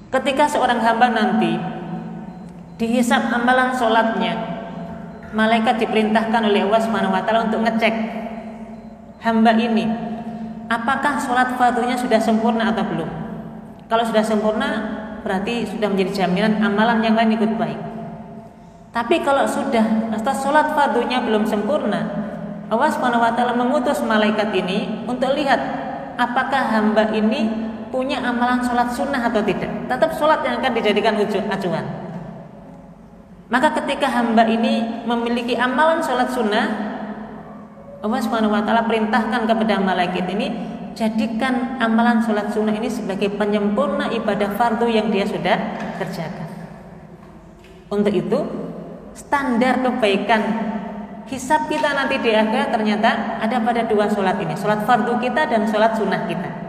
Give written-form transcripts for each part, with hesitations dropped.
Ketika seorang hamba nanti dihisab amalan sholatnya, malaikat diperintahkan oleh Allah Subhanahu wa taala untuk ngecek hamba ini apakah sholat fardunya sudah sempurna atau belum. Kalau sudah sempurna berarti sudah menjadi jaminan amalan yang lain ikut baik. Tapi kalau sudah sholat fardunya belum sempurna, Allah Subhanahu wa taala mengutus malaikat ini untuk lihat apakah hamba ini punya amalan sholat sunnah atau tidak. Tetap sholat yang akan dijadikan acuan. Maka ketika hamba ini memiliki amalan sholat sunnah, Allah Subhanahu wa taala perintahkan kepada malaikat ini, jadikan amalan sholat sunnah ini sebagai penyempurna ibadah fardu yang dia sudah kerjakan. Untuk itu, standar kebaikan hisab kita nanti di akhirat ternyata ada pada dua sholat ini, sholat fardu kita dan sholat sunnah kita.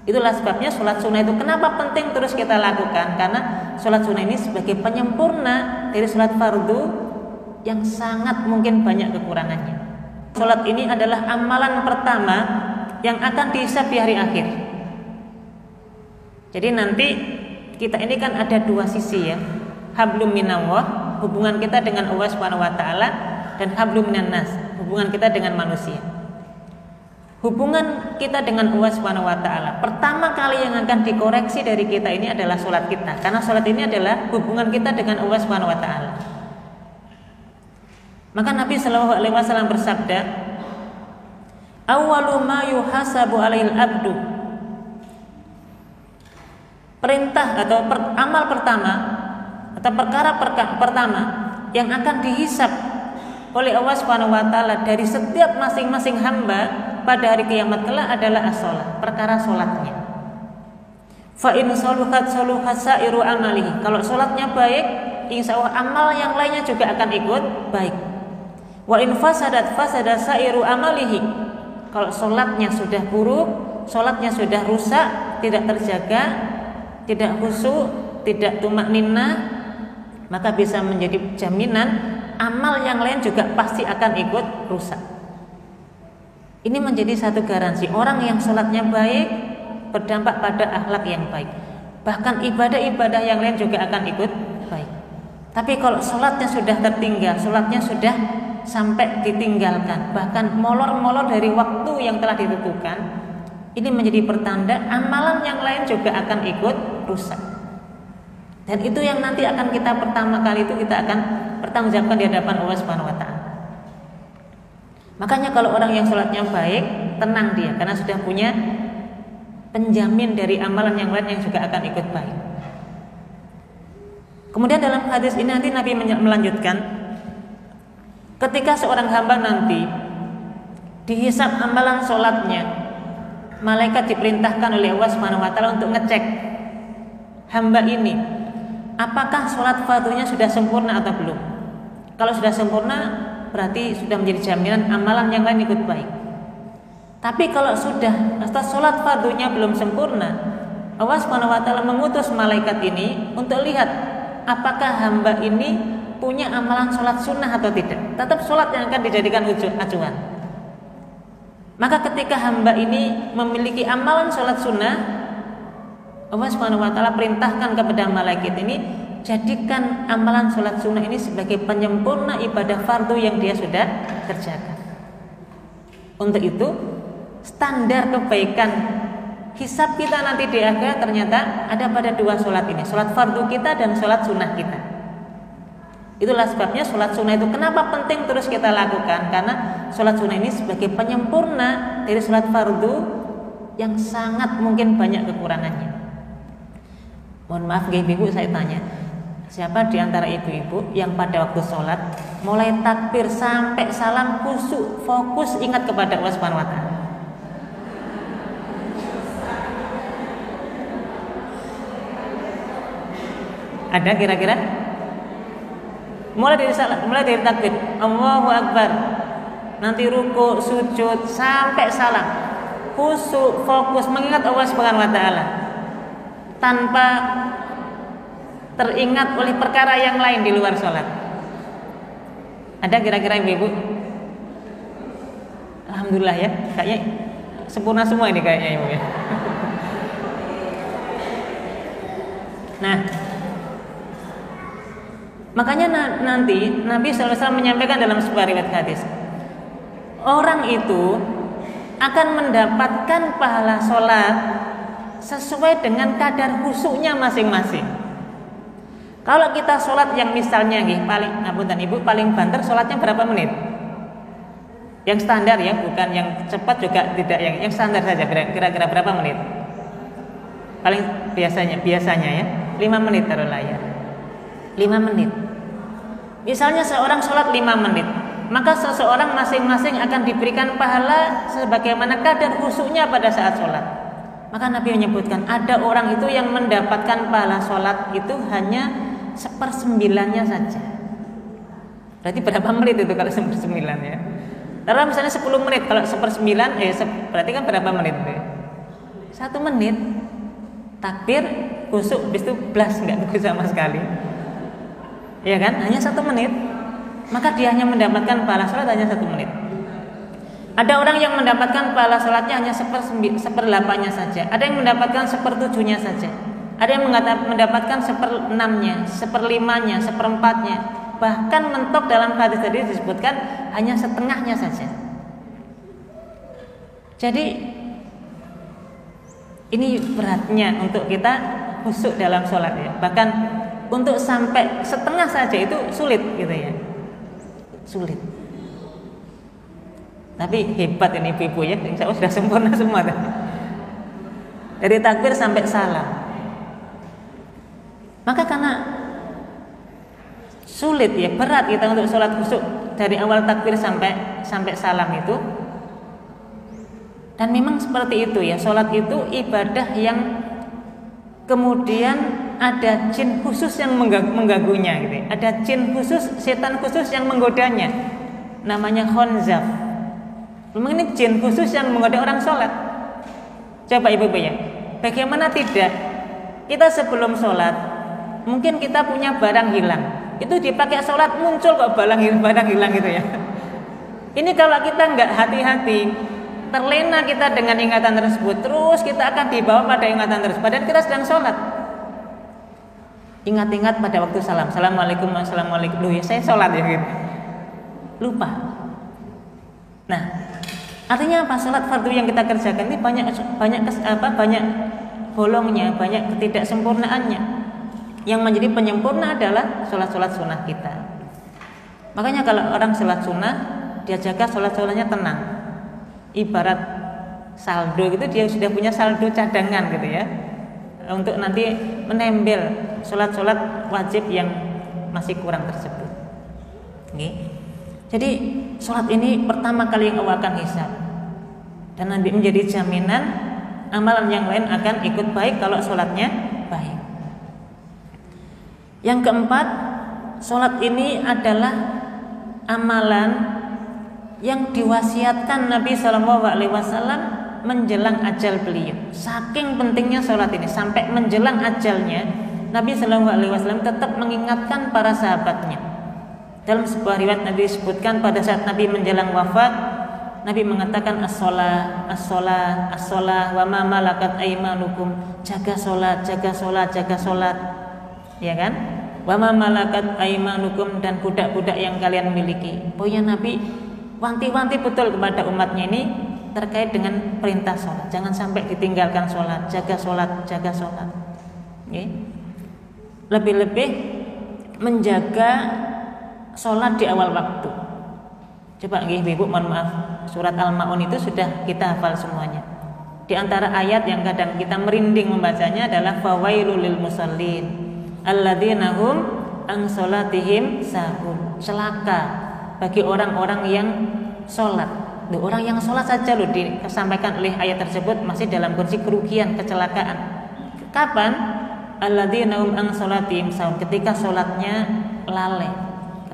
Itulah sebabnya sholat sunnah itu kenapa penting terus kita lakukan, karena sholat sunnah ini sebagai penyempurna dari sholat fardu yang sangat mungkin banyak kekurangannya. Sholat ini adalah amalan pertama yang akan dihisab di hari akhir. Jadi nanti kita ini kan ada dua sisi ya, hablum minallah, hubungan kita dengan Allah Subhanahu wa taala, dan hablum minan nas, hubungan kita dengan manusia. Hubungan kita dengan Allah Subhanahu wa taala pertama kali yang akan dikoreksi dari kita ini adalah sholat kita, karena sholat ini adalah hubungan kita dengan Allah Subhanahu wa taala. Maka Nabi sallallahu alaihi wasallam bersabda, "Awwalu ma yuhasabu 'alail abdu." Perintah atau amal pertama atau perkara pertama yang akan dihisab oleh Allah Subhanahu wa taala dari setiap masing-masing hamba pada hari kiamat kelak adalah as-shalah, perkara salatnya. Fa in saluhat saluhat sairu amalihi. Kalau salatnya baik, insya Allah amal yang lainnya juga akan ikut baik. Wa in fasadat fasada sairu amalihi. Kalau salatnya sudah buruk, salatnya sudah rusak, tidak terjaga, tidak khusyuk, tidak tumakninah, maka bisa menjadi jaminan amal yang lain juga pasti akan ikut rusak. Ini menjadi satu garansi orang yang sholatnya baik berdampak pada akhlak yang baik. Bahkan ibadah-ibadah yang lain juga akan ikut baik. Tapi kalau sholatnya sudah tertinggal, sholatnya sudah sampai ditinggalkan, bahkan molor-molor dari waktu yang telah ditentukan, ini menjadi pertanda amalan yang lain juga akan ikut rusak. Dan itu yang nanti akan kita pertama kali itu kita akan pertanggungjawabkan di hadapan Allah Subhanahu wa taala. Makanya kalau orang yang sholatnya baik, tenang dia karena sudah punya penjamin dari amalan yang lain yang juga akan ikut baik. Kemudian dalam hadis ini nanti Nabi melanjutkan, ketika seorang hamba nanti dihisab amalan sholatnya, malaikat diperintahkan oleh Allah Subhanahu wa taala untuk ngecek hamba ini apakah sholat fardunya sudah sempurna atau belum. Kalau sudah sempurna berarti sudah menjadi jaminan amalan yang lain ikut baik. Tapi kalau sudah sholat fardunya belum sempurna, Allah Subhanahu wa taala mengutus malaikat ini untuk lihat apakah hamba ini punya amalan sholat sunnah atau tidak. Tetap sholat yang akan dijadikan acuan. Maka ketika hamba ini memiliki amalan sholat sunnah, Allah Subhanahu wa taala perintahkan kepada malaikat ini, jadikan amalan sholat sunnah ini sebagai penyempurna ibadah fardu yang dia sudah kerjakan. Untuk itu, standar kebaikan hisab kita nanti di akhirat ternyata ada pada dua sholat ini, sholat fardu kita dan sholat sunnah kita. Itulah sebabnya sholat sunnah itu kenapa penting terus kita lakukan, karena sholat sunnah ini sebagai penyempurna dari sholat fardu yang sangat mungkin banyak kekurangannya. Mohon maaf ibu, saya tanya, siapa di antara ibu-ibu yang pada waktu sholat mulai takbir sampai salam khusyuk, fokus, ingat kepada Allah Subhanahu wa taala? Ada kira-kira? Mulai dari takbir, Allahu Akbar, nanti ruku, sujud sampai salam, khusyuk, fokus, mengingat Allah Subhanahu wa taala, tanpa teringat oleh perkara yang lain di luar sholat. Ada kira-kira ibu-ibu? Alhamdulillah ya, kayaknya sempurna semua ini kayaknya ibu ya. Nah, makanya nanti Nabi SAW menyampaikan dalam sebuah riwayat hadis, orang itu akan mendapatkan pahala sholat sesuai dengan kadar khusyuknya masing-masing. Kalau kita sholat yang misalnya paling banter sholatnya berapa menit? Yang standar ya, bukan yang cepat juga tidak, yang standar saja, kira-kira berapa menit? Paling biasanya ya 5 menit taruhlah ya, 5 menit. Misalnya seorang sholat 5 menit, maka seseorang masing-masing akan diberikan pahala sebagaimana kadar khusyuknya pada saat sholat. Maka Nabi menyebutkan ada orang itu yang mendapatkan pahala sholat itu hanya 1/9-nya saja. Berarti berapa menit itu kalau 1/9 ya? Taruh misalnya 10 menit, kalau 1/9 berarti kan berapa menit? 1 menit. Takbir, khusyuk, habis itu blas, nggak khusyuk sama sekali. Ya kan? Hanya 1 menit. Maka dia hanya mendapatkan pahala sholat hanya 1 menit. Ada orang yang mendapatkan pahala sholatnya hanya 1/8-nya saja. Ada yang mendapatkan 1/7-nya saja. Ada yang mendapatkan 1/6-nya, 1/5-nya, 1/4-nya. Bahkan mentok dalam hadis tadi disebutkan hanya setengahnya saja. Jadi ini beratnya untuk kita khusyuk dalam sholat ya. Bahkan untuk sampai setengah saja itu sulit gitu ya. Sulit. Tapi hebat ini ibu ya, insya Allah sudah sempurna semua. Dari takbir sampai salam. Maka karena sulit ya, berat kita untuk sholat khusyuk dari awal takbir sampai salam itu. Dan memang seperti itu ya, sholat itu ibadah yang kemudian ada jin khusus yang mengganggunya gitu ya. Ada jin khusus, setan khusus yang menggodanya, namanya khonzaf. Memang ini jin khusus yang menggoda orang sholat. Coba ibu-ibu ya, bagaimana tidak kita sebelum sholat, mungkin kita punya barang hilang, itu dipakai sholat muncul kok barang hilang gitu ya. Ini kalau kita nggak hati-hati, terlena kita dengan ingatan tersebut, terus kita akan dibawa pada ingatan tersebut, padahal kita sedang sholat. Ingat-ingat pada waktu salam, assalamualaikum, assalamualaikum, loh ya saya sholat ya gitu. Lupa. Nah, artinya apa? Sholat fardu yang kita kerjakan ini banyak bolongnya, banyak ketidaksempurnaannya. Yang menjadi penyempurna adalah sholat-sholat sunnah kita. Makanya kalau orang sholat sunnah, dia jaga sholat-sholatnya tenang. Ibarat saldo gitu, dia sudah punya saldo cadangan gitu ya, untuk nanti menembel sholat-sholat wajib yang masih kurang tersebut. Jadi sholat ini pertama kali yang Allah akan hisab, dan nanti menjadi jaminan amalan yang lain akan ikut baik kalau sholatnya baik. Yang keempat, sholat ini adalah amalan yang diwasiatkan Nabi SAW menjelang ajal beliau. Saking pentingnya sholat ini, sampai menjelang ajalnya Nabi SAW tetap mengingatkan para sahabatnya. Dalam sebuah riwayat Nabi disebutkan pada saat Nabi menjelang wafat, Nabi mengatakan as-sholah, as-sholah, as-sholah, wa ma malakat aimanukum, jaga sholat, jaga sholat, jaga sholat, ya kan? Wa ma malakat aimanukum, dan budak-budak yang kalian miliki. Pokoknya Nabi wanti-wanti betul kepada umatnya ini terkait dengan perintah sholat. Jangan sampai ditinggalkan sholat, jaga sholat, jaga sholat. Lebih-lebih menjaga sholat di awal waktu. Coba ibu, mohon maaf, surat Al-Ma'un itu sudah kita hafal semuanya. Di antara ayat yang kadang kita merinding membacanya adalah fawailul lil musallin alladzina hum an sholatihim sahun. Celaka bagi orang-orang yang sholat. Orang yang sholat saja loh disampaikan oleh ayat tersebut masih dalam kondisi kerugian, kecelakaan. Kapan? Alladzina hum an sholatihim sahun, ketika sholatnya lalai,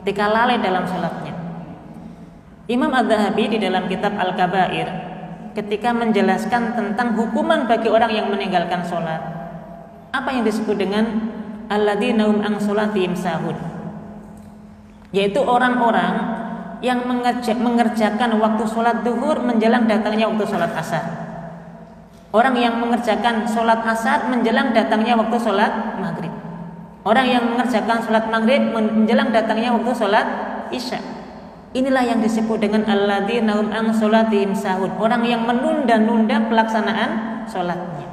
ketika lalai dalam sholatnya. Imam Az-Zahabi di dalam kitab Al-Kabair ketika menjelaskan tentang hukuman bagi orang yang meninggalkan sholat, apa yang disebut dengan alladzina hum an sholatihim sahun, yaitu orang-orang yang mengerjakan waktu sholat duhur menjelang datangnya waktu sholat asar. Orang yang mengerjakan sholat asar menjelang datangnya waktu sholat maghrib. Orang yang mengerjakan sholat maghrib menjelang datangnya waktu sholat isya. Inilah yang disebut dengan alladzina hum an sholatihim sahun. Orang yang menunda-nunda pelaksanaan sholatnya.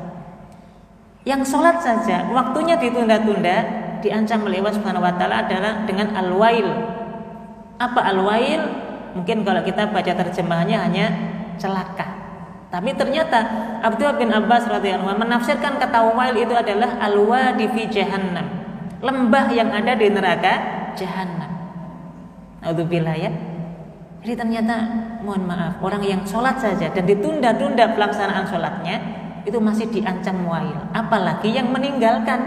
Yang sholat saja waktunya ditunda-tunda, diancam oleh Allah Subhanahu wa taala adalah dengan al-wail. Apa al-wail? Mungkin kalau kita baca terjemahannya hanya celaka. Tapi ternyata Abdullah bin Abbas radhiyallahu anhu menafsirkan kata wail itu adalah al-wadi fi jahannam. Lembah yang ada di neraka jahanam. Naudzubillah ya. Jadi ternyata mohon maaf, orang yang sholat saja dan ditunda-tunda pelaksanaan sholatnya itu masih diancam wail. Apalagi yang meninggalkan,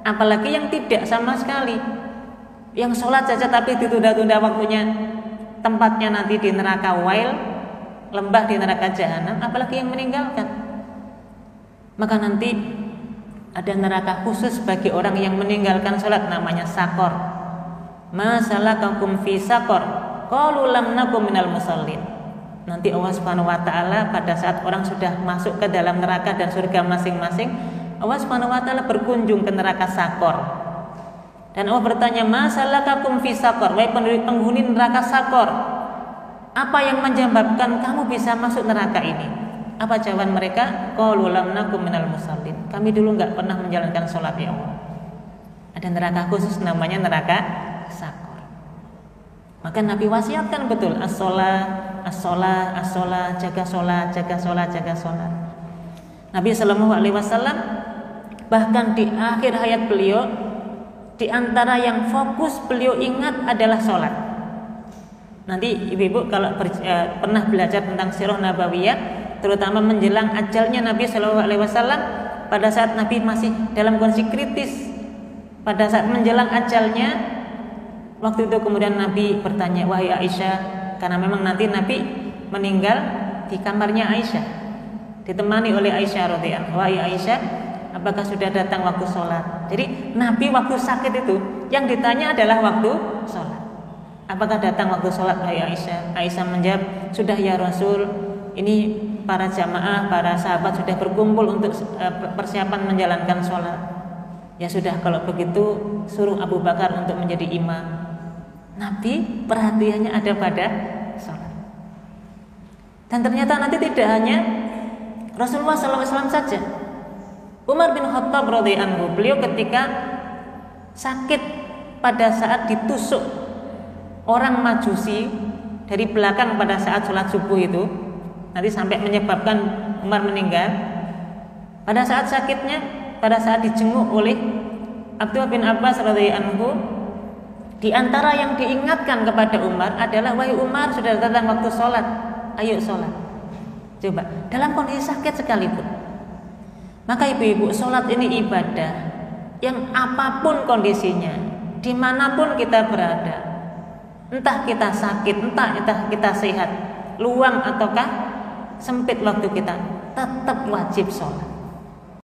apalagi yang tidak sama sekali. Yang sholat saja tapi ditunda-tunda waktunya, tempatnya nanti di neraka wail, lembah di neraka jahanam, apalagi yang meninggalkan. Maka nanti ada neraka khusus bagi orang yang meninggalkan sholat, namanya sakor. Ma salakakum fi sakor? Qalu lam nakum minal musallin. Nanti Allah Subhanahu wa taala pada saat orang sudah masuk ke dalam neraka dan surga masing-masing, Allah Subhanahu wa taala berkunjung ke neraka sakor. Dan Allah bertanya, "Ma salakakum fi sakor?" Wahai penghuni neraka sakor, apa yang menyebabkan kamu bisa masuk neraka ini? Apa jawaban mereka? Qalu lam nakum minal musallin. Kami dulu enggak pernah menjalankan sholat ya Allah. Ada neraka khusus namanya neraka sakor. Maka Nabi wasiatkan betul as-shalah, as-shalah, as-shalah, jaga sholat, jaga sholat, jaga sholat. Nabi Shallallahu Alaihi Wasallam bahkan di akhir hayat beliau, di antara yang fokus beliau ingat adalah sholat. Nanti ibu-ibu kalau pernah belajar tentang sirah nabawiyah, terutama menjelang ajalnya Nabi Shallallahu Alaihi Wasallam, pada saat Nabi masih dalam kondisi kritis, pada saat menjelang ajalnya, waktu itu kemudian Nabi bertanya, wahai Aisyah, karena memang nanti Nabi meninggal di kamarnya Aisyah, ditemani oleh Aisyah radhiyallahu anha. Wahai Aisyah, apakah sudah datang waktu sholat? Jadi Nabi waktu sakit itu yang ditanya adalah waktu sholat. Apakah datang waktu sholat wahai Aisyah? Aisyah menjawab, sudah ya Rasul. Ini para jamaah, para sahabat sudah berkumpul untuk persiapan menjalankan sholat. Ya sudah, kalau begitu suruh Abu Bakar untuk menjadi imam. Nabi perhatiannya ada pada sholat. Dan ternyata nanti tidak hanya Rasulullah SAW saja. Umar bin Khattab radhiyallahu anhu, beliau ketika sakit pada saat ditusuk orang Majusi dari belakang pada saat sholat subuh itu, nanti sampai menyebabkan Umar meninggal. Pada saat sakitnya, pada saat dijenguk oleh Abdullah bin Abbas radhiyallahu anhu, di antara yang diingatkan kepada Umar adalah, wahai Umar, sudah datang waktu sholat, ayo sholat. Coba, dalam kondisi sakit sekalipun. Maka ibu-ibu, sholat ini ibadah yang apapun kondisinya, dimanapun kita berada, entah kita sakit, entah kita sehat, luang ataukah sempit waktu kita, tetap wajib sholat.